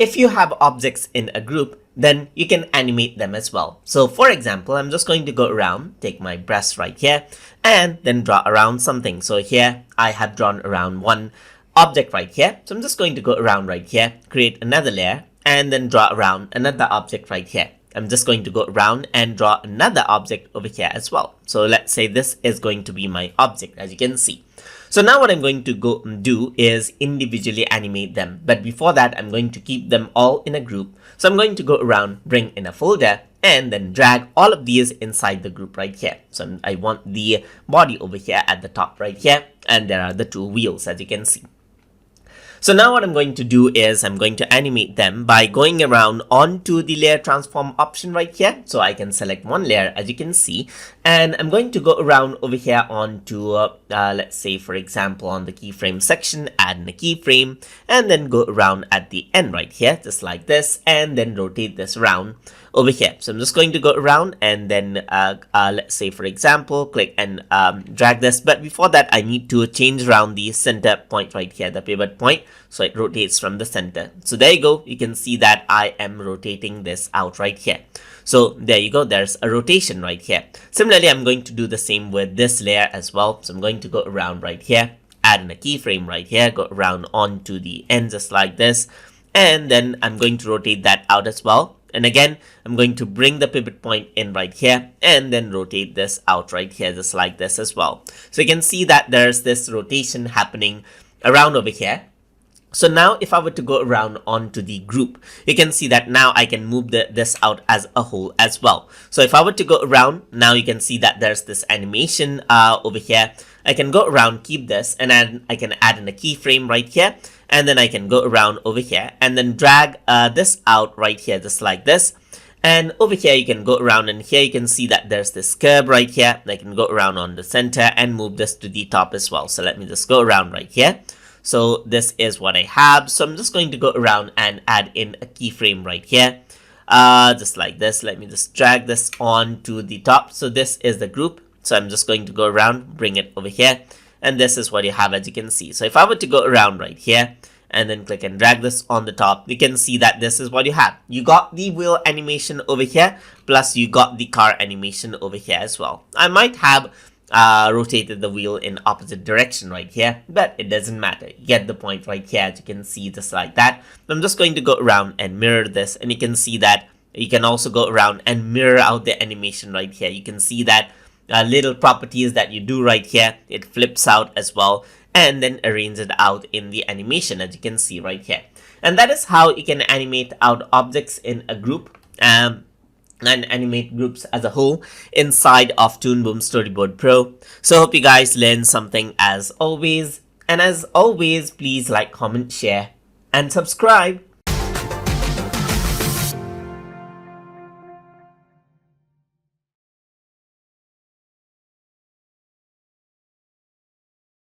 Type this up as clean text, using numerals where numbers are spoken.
if you have objects in a group, then you can animate them as well. So for example, I'm just going to go around, take my brush right here, and then draw around something. So here I have drawn around one object right here. So I'm just going to go around right here, create another layer, and then draw around another object right here. I'm just going to go around and draw another object over here as well. So let's say this is going to be my object, as you can see. So now what I'm going to go and do is individually animate them. But before that, I'm going to keep them all in a group. So I'm going to go around, bring in a folder, and then drag all of these inside the group right here. So I want the body over here at the top right here, and there are the two wheels, as you can see. So now what I'm going to do is I'm going to animate them by going around onto the layer transform option right here. So I can select one layer, as you can see, and I'm going to go around over here onto, let's say for example, on the keyframe section, add in a keyframe, and then go around at the end right here, just like this, and then rotate this around over here. So I'm just going to go around and then let's say for example, click and drag this. But before that, I need to change around the center point right here, the pivot point, so it rotates from the center. So there you go. You can see that I am rotating this out right here. So there you go. There's a rotation right here. Similarly, I'm going to do the same with this layer as well. So I'm going to go around right here, add in a keyframe right here, go around onto the end just like this, and then I'm going to rotate that out as well. And again, I'm going to bring the pivot point in right here and then rotate this out right here just like this as well. So you can see that there's this rotation happening around over here. So now if I were to go around onto the group, you can see that now I can move this out as a whole as well. So if I were to go around, now you can see that there's this animation over here. I can go around, keep this, and then I can add in a keyframe right here. And then I can go around over here and then drag this out right here, just like this. And over here, you can go around, and here you can see that there's this curve right here. I can go around on the center and move this to the top as well. So let me just go around right here. So this is what I have. So I'm just going to go around and add in a keyframe right here. Just like this. Let me just drag this on to the top. So this is the group. So I'm just going to go around, bring it over here. And this is what you have, as you can see. So if I were to go around right here and then click and drag this on the top, you can see that this is what you have. You got the wheel animation over here, plus you got the car animation over here as well. I might have rotated the wheel in opposite direction right here, but it doesn't matter. You get the point right here, as you can see, just like that. I'm just going to go around and mirror this, and you can see that you can also go around and mirror out the animation right here. You can see that little properties that you do right here, it flips out as well, and then arrange it out in the animation, as you can see right here. And that is how you can animate out objects in a group and animate groups as a whole inside of Toon Boom Storyboard Pro. So hope you guys learned something as always. And as always, please like, comment, share, and subscribe.